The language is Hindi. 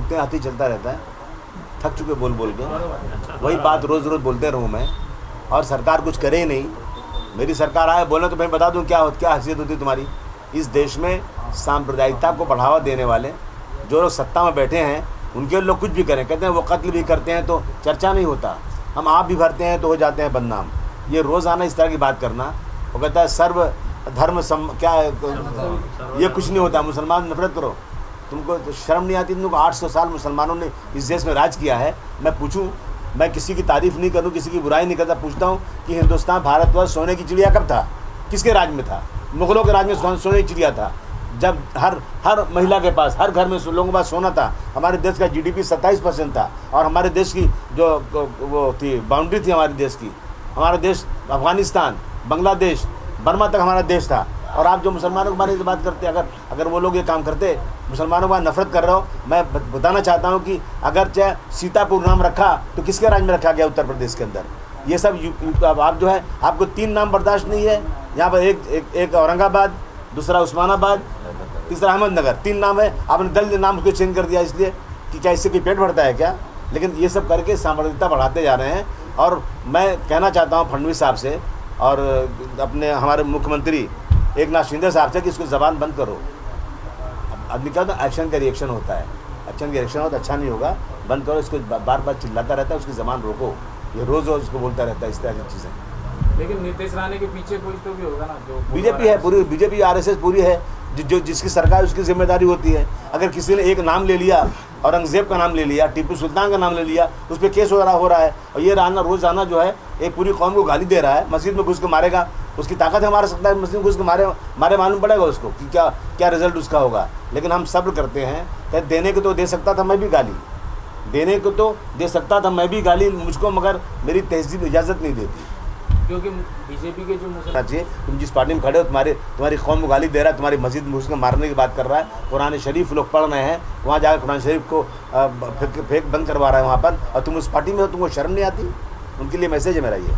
कुत्ते हाथी चलता रहता है, थक चुके बोल बोल के, वही बात रोज़ रोज़ बोलते रहूँ मैं, और सरकार कुछ करे ही नहीं। मेरी सरकार आए बोले तो मैं बता दूँ क्या हैसियत होती तुम्हारी। इस देश में सांप्रदायिकता को बढ़ावा देने वाले जो लोग सत्ता में बैठे हैं, उनके लोग कुछ भी करें, कहते हैं वो कत्ल भी करते हैं तो चर्चा नहीं होता, हम आप भी भरते हैं तो हो जाते हैं बदनाम। ये रोज़ाना इस तरह की बात करना, वो कहता है सर्व धर्म क्या है, ये कुछ नहीं होता, मुसलमान नफरत करो। तुमको तो शर्म नहीं आती? तुमको 800 साल मुसलमानों ने इस देश में राज किया है। मैं पूछूं, मैं किसी की तारीफ़ नहीं करूं, किसी की बुराई नहीं करता, पूछता हूं कि हिंदुस्तान भारतवर्ष सोने की चिड़िया कब था, किसके राज में था? मुग़लों के राज में सोने की चिड़िया था, जब हर महिला के पास, हर घर में लोगों के पास सोना था। हमारे देश का GDP 27% था, और हमारे देश की जो वो थी बाउंड्री थी हमारे देश की, हमारा देश अफ़गानिस्तान, बांग्लादेश, बर्मा तक हमारा देश था। और आप जो मुसलमानों के बारे में बात करते, अगर वो लोग ये काम करते, मुसलमानों का नफरत कर रहे हो, मैं बताना चाहता हूँ कि अगर चाहे सीतापुर नाम रखा तो किसके राज में रखा गया? उत्तर प्रदेश के अंदर। ये सब आप जो है, आपको 3 नाम बर्दाश्त नहीं है यहाँ पर, एक औरंगाबाद, दूसरा उस्मानाबाद, तीसरा अहमदनगर, 3 नाम है, आपने दल नाम उसको चेंज कर दिया, इसलिए कि क्या इससे कोई पेट भरता है क्या? लेकिन ये सब करके सांप्रदायिकता बढ़ाते जा रहे हैं। और मैं कहना चाहता हूँ फडणवीस साहब से और अपने हमारे मुख्यमंत्री एकनाथ शिंदे साहब से कि इसको ज़बान बंद करो। आदमी का तो एक्शन का रिएक्शन होता है, एक्शन का रिएक्शन होता अच्छा नहीं होगा, बंद करो इसको। बार बार चिल्लाता रहता है, उसकी ज़बान रोको, ये रोज़ रोज़ उसको बोलता रहता है इस तरह की चीज़ें। लेकिन नीतीश राणे के पीछे कोई तो भी होगा ना, जो बीजेपी है, पूरी बीजेपी RSS पूरी है, जो जिसकी सरकार उसकी जिम्मेदारी होती है। अगर किसी ने एक नाम ले लिया, औरंगज़ेब का नाम ले लिया, टीपू सुल्तान का नाम ले लिया, उस पर केस हो रहा है, और ये रोज़ाना जो है एक पूरी कौम को गाली दे रहा है, मस्जिद में घुस के मारेगा, उसकी ताकत है, मार सकता है, मस्जिद में घुस के मारे मालूम पड़ेगा उसको कि क्या रिजल्ट उसका होगा। लेकिन हम सब्र करते हैं, कहते देने को तो दे सकता था मैं भी गाली, देने को तो दे सकता था मैं भी गाली, मुझको मगर मेरी तहजीब इजाज़त नहीं देती, क्योंकि बीजेपी के जो चाहिए तुम जिस पार्टी में खड़े हो, तुम्हारी कौम को गाली दे रहा है, तुम्हारी मस्जिद में घुस के मारने की बात कर रहा है, कुरान शरीफ लोग पढ़ रहे हैं, वहाँ जाकर कुरान शरीफ को फेंक बंद करवा रहा है वहाँ पर, और तुम उस पार्टी में हो, तुमको शर्म नहीं आती? उनके लिए मैसेज है मेरा ये।